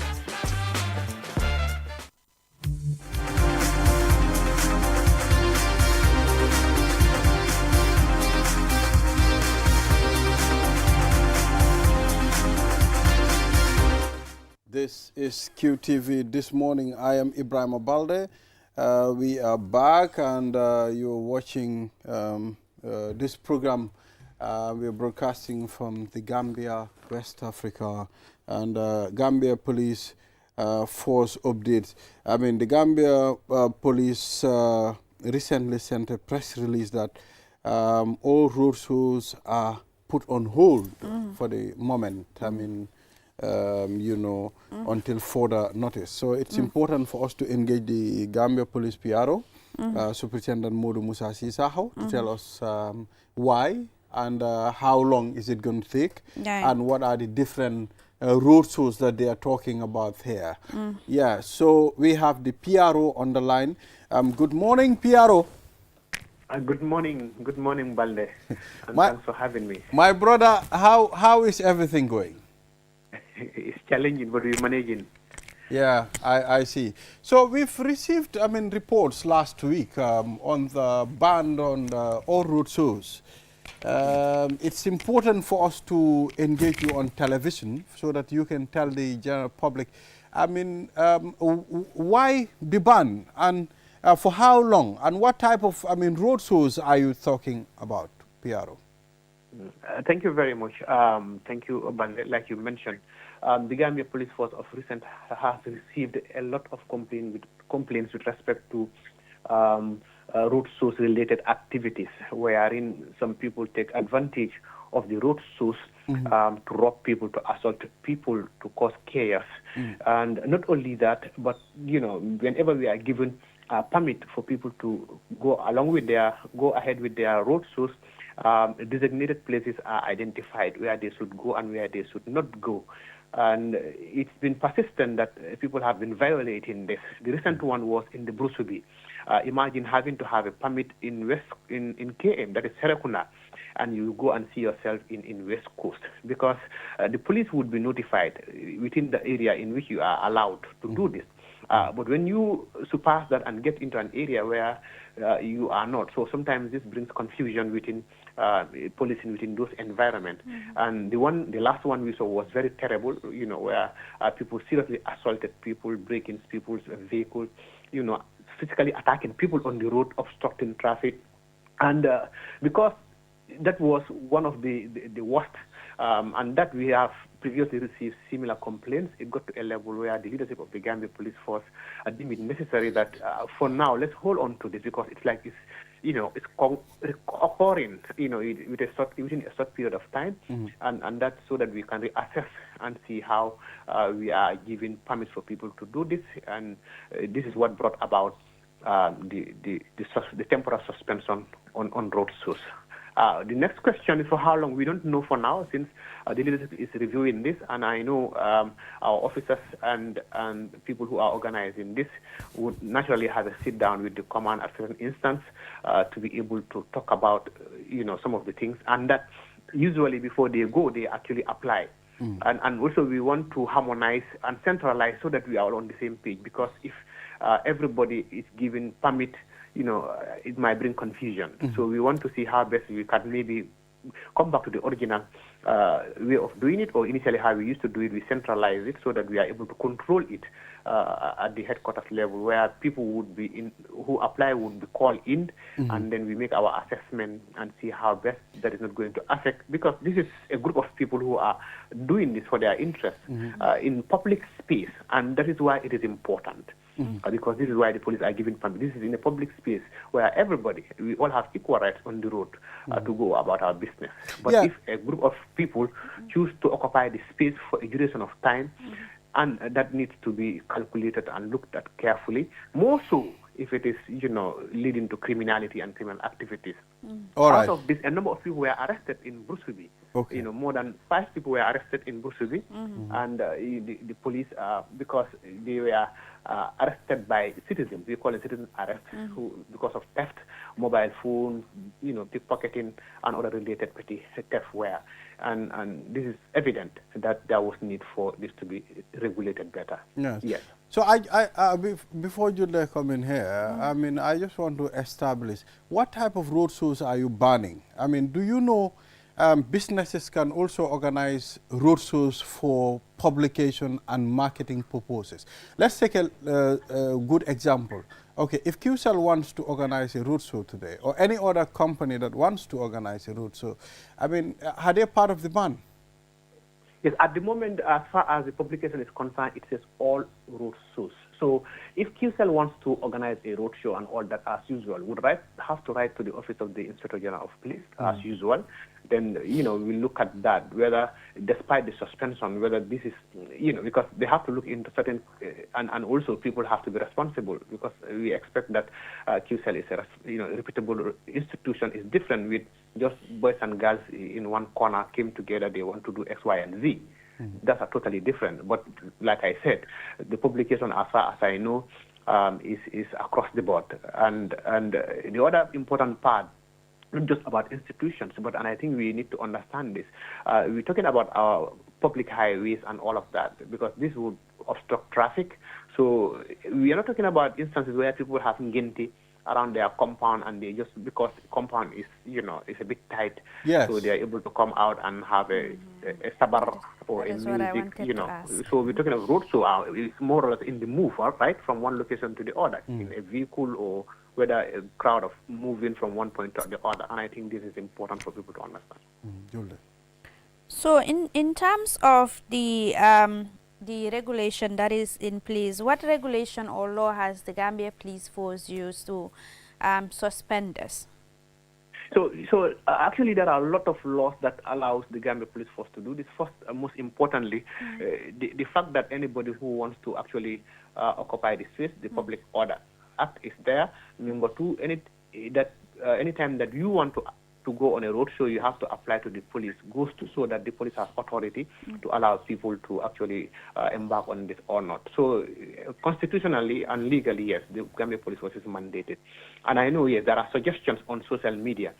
This is QTV This Morning. I am Ibrahim Abalde. We are back and you're watching this program. We're broadcasting from the Gambia, West Africa, and Gambia Police Force updates. I mean, the Gambia Police recently sent a press release that all road shows are put on hold for the moment. I mean, until further notice. So it's important for us to engage the Gambia Police PRO, Superintendent Modu Musa Sisaho, to tell us why and how long is it going to take, and what are the different road shows that they are talking about here. Yeah, so we have the PRO on the line. Good morning, PRO. Good morning, Balde, and thanks for having me. My brother, how is everything going? It's challenging, but we're managing. Yeah, I see. So we've received, reports last week on the ban on all road shows. It's important for us to engage you on television so that you can tell the general public, why the ban, and for how long, and what type of road shows are you talking about, PRO? Thank you very much. Thank you, Balde. Like you mentioned, the Gambia Police Force of recent has received a lot of complaints with respect to road shows related activities, wherein some people take advantage of the road shows to rob people, to assault people, to cause chaos. And not only that, but whenever we are given a permit for people to go ahead with their road shows, designated places are identified where they should go and where they should not go. And it's been persistent that people have been violating this. The recent one was in the Brusubi. Imagine having to have a permit in KM, that is Serekunda, and you go and see yourself in West Coast, because the police would be notified within the area in which you are allowed to do this. But when you surpass that and get into an area where you are not, so sometimes this brings confusion within policing within those environments. And the last one we saw was very terrible, where people seriously assaulted people, breaking people's vehicles, physically attacking people on the road, obstructing traffic. And because that was one of the worst, and that we have previously received similar complaints, it got to a level where the leadership of the Gambia Police Force deemed it necessary that for now, let's hold on to this, because it's like it's occurring, within a short period of time, and that's so that we can reassess and see how we are giving permits for people to do this, and this is what brought about the temporary suspension on road shows. The next question is for how long. We don't know for now, since the leadership is reviewing this, and I know our officers and people who are organizing this would naturally have a sit down with the command at certain instance to be able to talk about some of the things, and that usually before they go, they actually apply. And also we want to harmonize and centralize so that we are all on the same page, because if everybody is given permit, it might bring confusion. So we want to see how best we can maybe come back to the original way of doing it, or initially how we used to do it, we centralize it so that we are able to control it at the headquarters level, where people who apply would be called in, and then we make our assessment and see how best that is not going to affect, because this is a group of people who are doing this for their interest in public space, and that is why it is important. Because this is why the police are giving permit. This is in a public space where we all have equal rights on the road to go about our business. But if a group of people choose to occupy the space for a duration of time, and that needs to be calculated and looked at carefully, more so if it is, leading to criminality and criminal activities. Out of this, a number of people were arrested in Brusubi. Okay. More than 5 people were arrested in Brusubi, and the police, because they were arrested by citizens, we call it citizen arrest, because of theft, mobile phones, pickpocketing, and other related petty theft were. And this is evident that there was need for this to be regulated better. Yes. So before you come in here, I just want to establish what type of road shows are you banning? Do you know businesses can also organize roadshows for publication and marketing purposes. Let's take a good example. Okay, if QCell wants to organize a roadshow today, or any other company that wants to organize a roadshow, I mean, are they part of the ban? Yes, at the moment, as far as the publication is concerned, it says all roadshows. So if QCell wants to organize a roadshow and all that as usual, would have to write to the Office of the Inspector General of Police as usual. Then, we look at that, whether, despite the suspension, whether this is, because they have to look into certain, and also people have to be responsible, because we expect that QCell is a, reputable institution. Is different with just boys and girls in one corner came together, they want to do X, Y, and Z. That's totally different. But like I said, the publication, as far as I know, is across the board. And the other important part, not just about institutions, and I think we need to understand this. We're talking about our public highways and all of that, because this would obstruct traffic. So we are not talking about instances where people have Ginti around their compound, and they just, because the compound is, is a bit tight, yes, so they are able to come out and have a sabar or a music, So we're talking about road show. It's more or less in the move, right, from one location to the other, in a vehicle, or whether a crowd of moving from one point to the other. And I think this is important for people to understand. So in terms of the regulation that is in place, what regulation or law has the Gambia Police Force used to suspend this? So actually, there are a lot of laws that allows the Gambia Police Force to do this. First, most importantly, the fact that anybody who wants to actually occupy the space, the Public Order Act is there. Number two, anytime that you want to go on a road show, you have to apply to the police. Goes to show that the police has authority to allow people to actually embark on this or not. So constitutionally and legally, yes, the Gambia Police Force is mandated. And I know, yes, there are suggestions on social media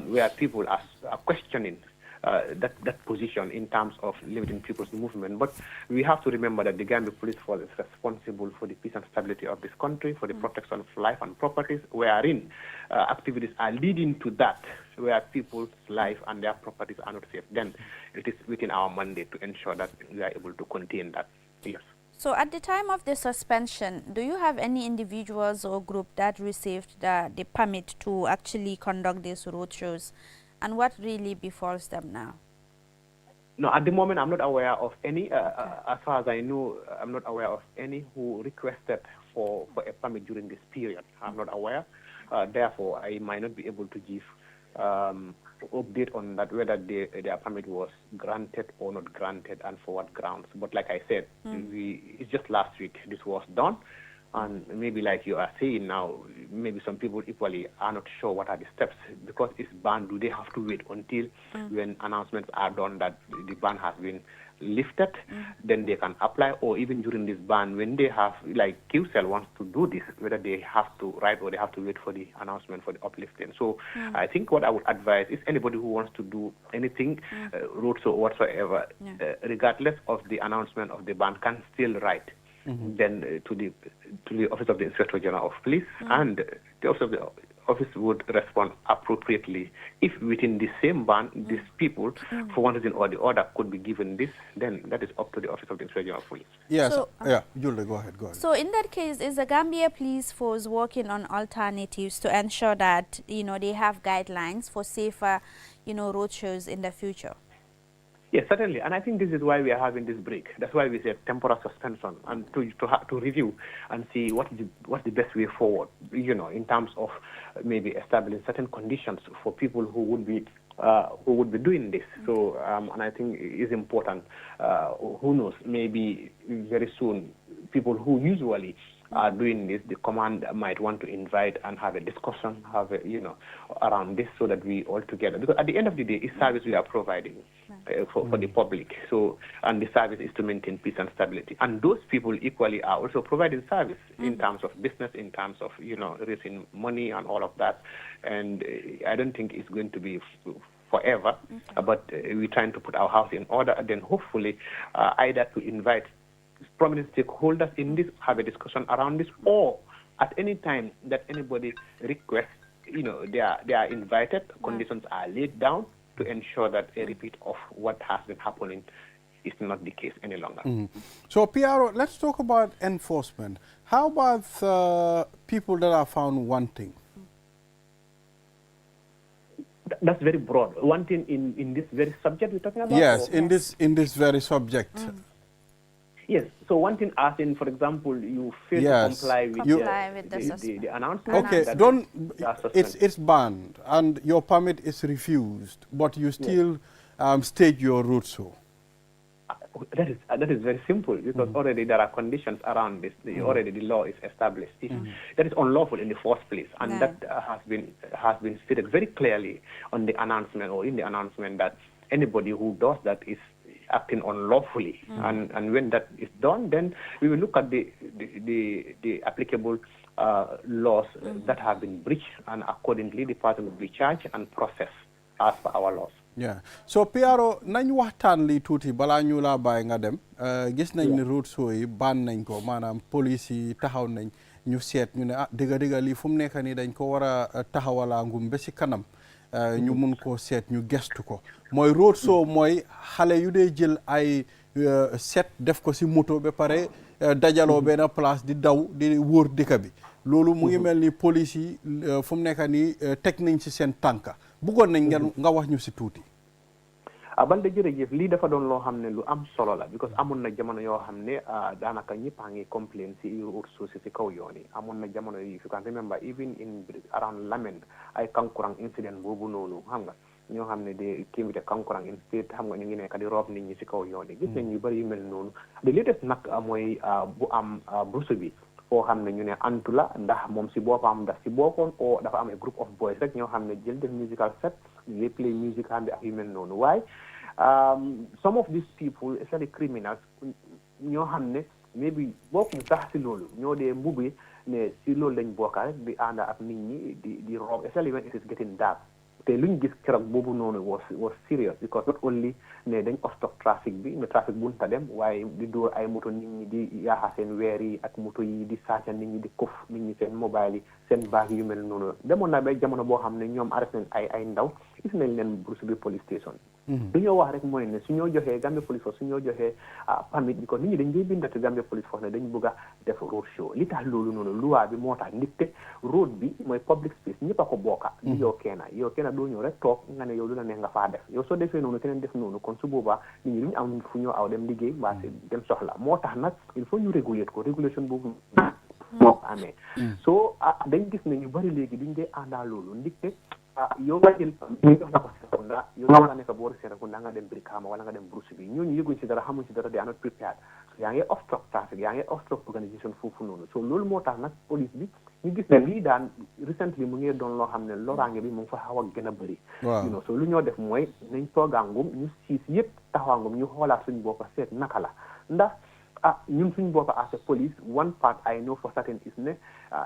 where people are questioning that position in terms of limiting people's movement. But we have to remember that the Gambia Police Force is responsible for the peace and stability of this country, for the protection of life and properties, wherein activities are leading to that, where people's life and their properties are not safe. Then it is within our mandate to ensure that we are able to contain that. Yes. So at the time of the suspension, do you have any individuals or group that received the permit to actually conduct these roadshows? And what really befalls them now? No, at the moment, I'm not aware of any. As far as I know, I'm not aware of any who requested for a permit during this period. I'm not aware. Therefore, I might not be able to give update on that, whether their permit was granted or not granted, and for what grounds. But like I said, it's just last week this was done. And maybe like you are saying now, maybe some people equally are not sure what are the steps, because it's banned. Do they have to wait until when announcements are done that the ban has been lifted, then they can apply? Or even during this ban, when they have, like QCell wants to do this, whether they have to write or they have to wait for the announcement for the uplifting. So I think what I would advise is anybody who wants to do anything, roadshow or whatsoever, regardless of the announcement of the ban, can still write then to the Office of the Inspector General of Police, and the office would respond appropriately. If within the same ban, these people, for one reason or the other, could be given this, then that is up to the Office of the Inspector General of Police. Yes, Julie, go ahead. So in that case, is the Gambia Police Force working on alternatives to ensure that, they have guidelines for safer, roadshows in the future? Yes, certainly, and I think this is why we are having this break. That's why we said temporary suspension, and to review and see what's the best way forward. In terms of maybe establishing certain conditions for people who would be doing this. So, and I think it's important. Who knows? Maybe very soon, people who usually are doing this, the command might want to invite and have a discussion, around this, so that we all together. Because at the end of the day, it's service we are providing for the public. So, and the service is to maintain peace and stability. And those people equally are also providing service in terms of business, in terms of raising money and all of that. And I don't think it's going to be forever, but we're trying to put our house in order, and then hopefully either to invite prominent stakeholders in this, have a discussion around this, or at any time that anybody requests, they are invited, conditions are laid down to ensure that a repeat of what has been happening is not the case any longer. So, PRO, let's talk about enforcement. How about people that are found wanting? That's very broad. Wanting in this very subject we're talking about? Yes, in this very subject. Yes. So wanting as in, for example, you fail to comply with the announcement. Okay, it's banned and your permit is refused, but you still stage your route show. That is very simple, because already there are conditions around this. Already the law is established. That is unlawful in the first place, and that has been stated very clearly on the announcement, or in the announcement, that anybody who does that is acting unlawfully. And when that is done, then we will look at the applicable laws that have been breached, and accordingly the person will be charged and processed as per our laws. Yeah. So PRO nañ waxtaan li tuuti balaa ñu laa bàyyi nga dem gis nañ ne road show yi ban nañ ko maanaam police yi taxaw nañ ñu seet ñu ne dëgga lii fu mu nekk nii dañ ko war a taxawalaa ngum ba si kanam ñu mun koo seet ñu gestu ko mooy road show mooy xale yu dee jël ay set def ko si moto ba pare dajaloo benn place di daw di wóor dëkk bi loolu mu ngi mel ni police yi fu mu nekk nii teg nañ si seen tànka bëggoon nañ nga wax ñu si tuuti. Balde jërëjëf lii dafa doon loo xam ne lu am solo la, because amoon na jamono yoo xam ne daanaka ñëpp a ngi complain si road show si kaw yoon yi. Amoon na jamono yi, if you can remember, even in around Lamen ay kankurang incident boobu noonu xam nga ñoo xam ne de kii bi de kankurang incident xam nga ñu ngi nekk di roof nit ñi si kaw yoon yi. Gis nañ ñu bëri yu mel noonu. The latest nag mooy bu am Bruce bi foo xam ne ñu ne antu la ndax moom si boppam daf si bokkoon o dafa am a group of boys rek ñoo xam ne jël def musical set they play music xam ne ak yu mel noonu. waaye some of these people, especially criminals, ñoo xam ne maybe bokkuñ sax si loolu ñoo dee mbubbi ne si loolu lañ bokka rek di ànd ak nit ñi di rob, especially when it is getting dark. te luñ gis keroog boobu noonu was serious, because not only ne dañ obstruct trafic bi ne trafic bunta dem, waaye di dóor ay moto nit ñi di yaaxa seen weer yi ak moto yi di saaca nit ñi di kof nit ñi seen mobile yi seen baag yu mel noonu. demoon na ba jamono boo xam ne ñoom arrêté nañ ay ndaw gis nañ leen Bruce bi police station. lu ñoo wax rek mooy ne su ñoo joxee Gambia Police Force su ñoo joxee permit bi, kon nit ñi dañ koy bindati Gambia Police Force ne dañ bëgg a def road show. li tax loolu noonu loi bi moo tax nit te road bi mooy public space, ñëpp a ko bokka di yow kenn doo ñëw rek toog nga ne yow lu la neex nga faa def. yow soo defee noonu keneen def noonu, kon su boobaa nit ñi duñu am fu ñoo aw dem liggéey mbaa si dem soxla. moo tax nag il faut ñu réguler ko, régulation boobu moo ko amee. soo dañ gis ne ñu bari léegi duñ dee àndaa loolu ndigte yow nga jël ñu jox la ko Serekunda, yow nga nekk boori Serekunda nga dem Brikama wala nga dem Bruce bi, ñooñu yëguñ si dara xamuñ si dara, they are not prepared. so yaa ngi obstruct traffic, yaa ngi obstruct organisation foofu noonu. so loolu moo tax nag police bi ñu gis ne lii daan recently mu ngi doon loo xam ne loraange bi mu ngi fa xaw a gën a bëri. so lu ñoo def mooy nañ toogaangum ñu siis yëpp taxawaangum ñu xoolaat suñu bopp seet naka la ndax ñun suñu bopp as a police, one part I know for certain is ne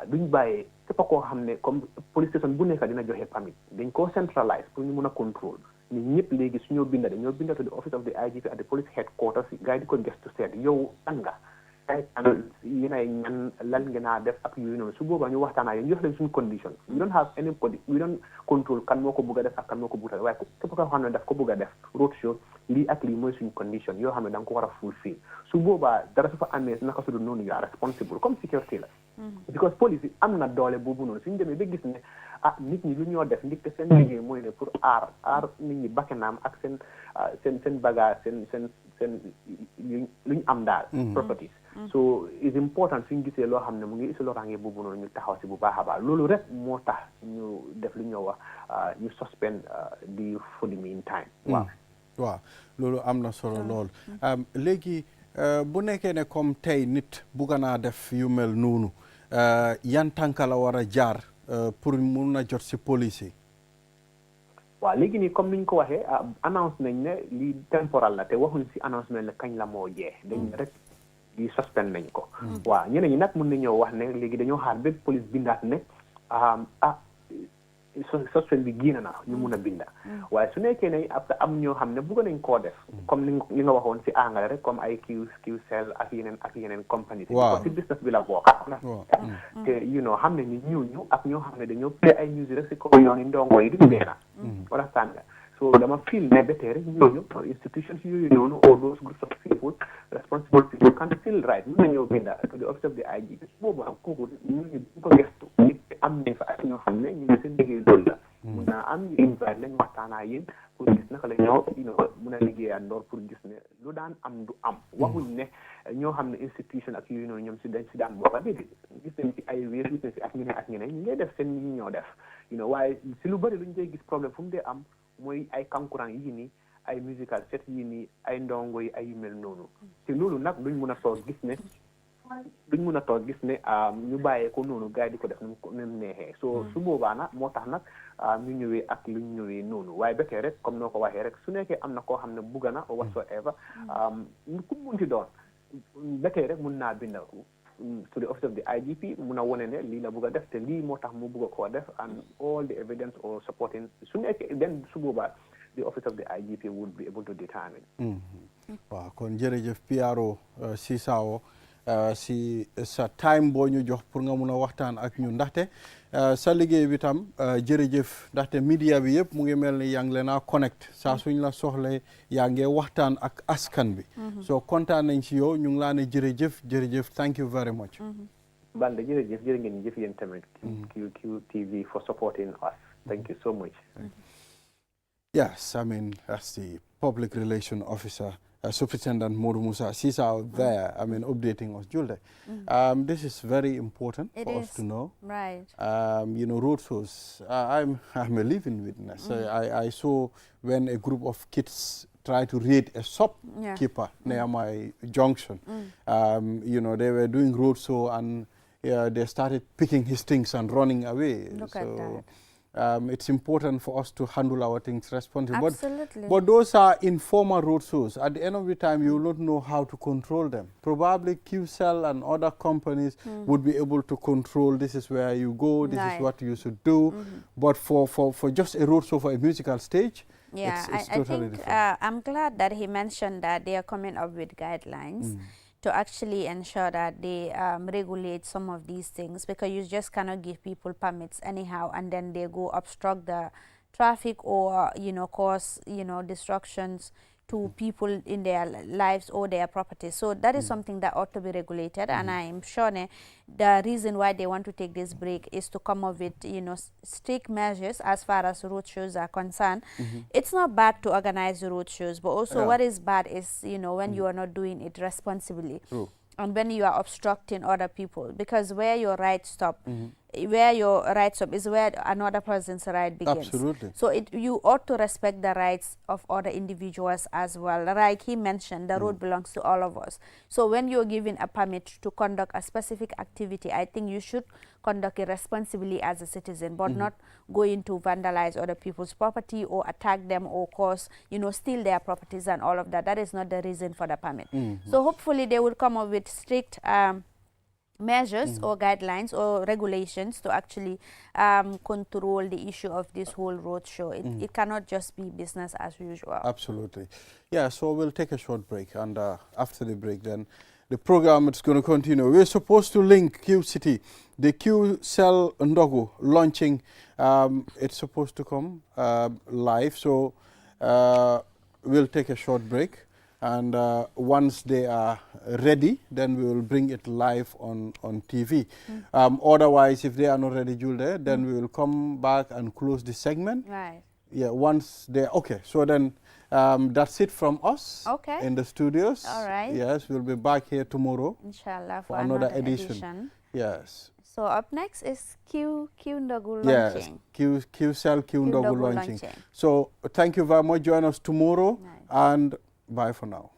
duñ bàyyee képp koo xam ne comme police station bu nekk dina joxe permit, dañ koo centralize pour ñu mun a contrôle nit ñëpp. léegi suñoo binda dañoo binda to the office of the IGP at the police headquarters, gars yi di ko gestu seet yow an nga yéen ay ñan lan ngeen a def ak yooyu noonu. su boobaa ñu waxtaan ak yéen ñu jox leen suñu condition. we don't have any code, we don't control kan moo ko bëgg a def ak kan moo ko bëgg a def, waaye képp koo xam ne daf ko bëgg a def road show lii ak lii mooy suñu condition yoo xam ne da nga ko war a fulfill. su boobaa dara su fa amee naka su dul noonu you are responsible comme sécurité la. because police am na doole boobu noonu suñu demee ba gis ne nit ñi lu ñoo def ndik seen liggéey mooy ne pour aar nit ñi bakkanam ak seen bagage seen lu ñu am daal properties. so it's important suñu gisee loo xam ne mu ngi isi loraange boobu noonu ñu taxaw si bu baax a baax. loolu rek moo tax ñu def lu ñoo wax ñu suspend di for the meantime. waaw loolu am na solo lool. léegi bu nekkee ne comme tey nit bugga naa def yu mel noonu yan tànka la war a jaar pour mun a jot si police yi. waaw léegi nii comme ni ñu ko waxee annonce nañ ne lii temporal la te waxuñ si announcement la kañ la moo jeex dañ rek di suspend nañ ko. waaw ñeneen ñi nag mën nañoo wax ne léegi dañoo xaar ba police bindaat ne suspend bi génn na ñu mun a binda. waaye su nekkee ne am ñoo xam ne bëgg nañ koo def comme li nga waxoon si anglais rek comme ay QCell ak yeneen compagnie parce que business bi la bokk te xam ne ni ñooñu ak ñoo xam ne dañoo play ay musique rek si kaw yoon yi ndongo yi duñu benn understand nga So dama feel ne better ñooñu institutions yooyu noonu or those groups of people, responsible people can still write mën nañoo binda to the office of the IG boobu am kooku ñu ko gestu nit am nañ fa ak ñoo xam ne ñu seen liggéey loolu la mun naa am ñu invite lañ waxtaanaa yéen pour gis naka la ñoo mun a liggéeyandoor pour gis ne lu daan am du am waxuñ ne ñoo xam ne institution ak yooyu noonu ñoom si dañ si daan bokka déedéet gis nañ si ay wéer gis nañ si ak ñeneen ñu ngay def seen ñi ñoo def waaye si lu bëri lu ñu koy gis problème fu mu dee am mooy ay kankurang yii nii ay musical set yii nii ay ndongo yi ay yu mel noonu te loolu nag duñ mun a toog gis ne ñu bàyyee ko noonu gars yi di ko def nu mu neexee so su boobaa nag moo tax nag ñu ñëwee ak lu ñu ñëwee noonu waaye bekkee rek comme noo ko waxee rek su nekkee am na koo xam ne bugga na or whatsoever ku mun ci doon bekkee rek mun naa binda to the office of the IGP mun a wone ne lii la bugg a def te lii moo tax mu bugg a koo def and all the evidence or supporting su nekkee then su boobaa the office of the IGP would be able to determine. waaw kon jërëjëf PRO Sissaho si sa time boo ñu jox pour nga mun a waxtaan ak ñu ndaxte sa liggéey bi tam jërëjëf ndaxte media bi yëpp mu ngi mel ni yaa ngi leen a connect saa suñ la soxlee yaa ngi waxtaan ak askan bi so kontaan nañ si yow ñu ngi laa ne jërëjëf thank you very much Balde jërëjëf jërë ngeen jëf yéen tamit QTV for supporting us thank you so much. Yes, I mean that's the public relation officer Superintendent Modu Musa Sissaho there, I mean, updating us, Julde. This is very important for us to know. Right. Road shows, I'm a living witness. I saw when a group of kids tried to raid a shopkeeper near my junction. They were doing road show and they started picking his things and running away. Look at that. It's important for us to handle our things responsibly. Absolutely. But those are informal road shows. At the end of the time, you will not know how to control them. Probably QCell and other companies would be able to control, this is where you go, this is what you should do. But for just a road show for a musical stage, it's totally different. I'm glad that he mentioned that they are coming up with guidelines to actually ensure that they regulate some of these things, because you just cannot give people permits anyhow and then they go obstruct the traffic or cause disruptions to people in their lives or their properties. So that is something that ought to be regulated, and I am sure the reason why they want to take this break is to come up with strict measures as far as road shows are concerned. It's not bad to organize road shows, but also what is bad is when you are not doing it responsibly. True. And when you are obstructing other people, because where your right stop, where your right stop is where another person's right begins. Absolutely. So you ought to respect the rights of other individuals as well. Like he mentioned, the road belongs to all of us. So when you're given a permit to conduct a specific activity, I think you should conduct it responsibly as a citizen, but not going to vandalize other people's property or attack them or cause, steal their properties and all of that. That is not the reason for the permit. So hopefully they will come up with strict measures or guidelines or regulations to actually control the issue of this whole road show. It cannot just be business as usual. Absolutely. Yeah, so we'll take a short break, and after the break then the program is going to continue. We're supposed to link QCity, the QCell Ndogo launching. It's supposed to come live, so we'll take a short break. And once they are ready, then we will bring it live on TV. Otherwise, if they are not ready, Julde, then we will come back and close the segment. Right. Yeah, once they're okay. So then that's it from us in the studios. All right. Yes, we'll be back here tomorrow. Inshallah, for another edition. Yes. So up next is Q Ndogo launching. Yes, QCell Ndogo launching. So thank you very much. Join us tomorrow. Nice. And bye for now.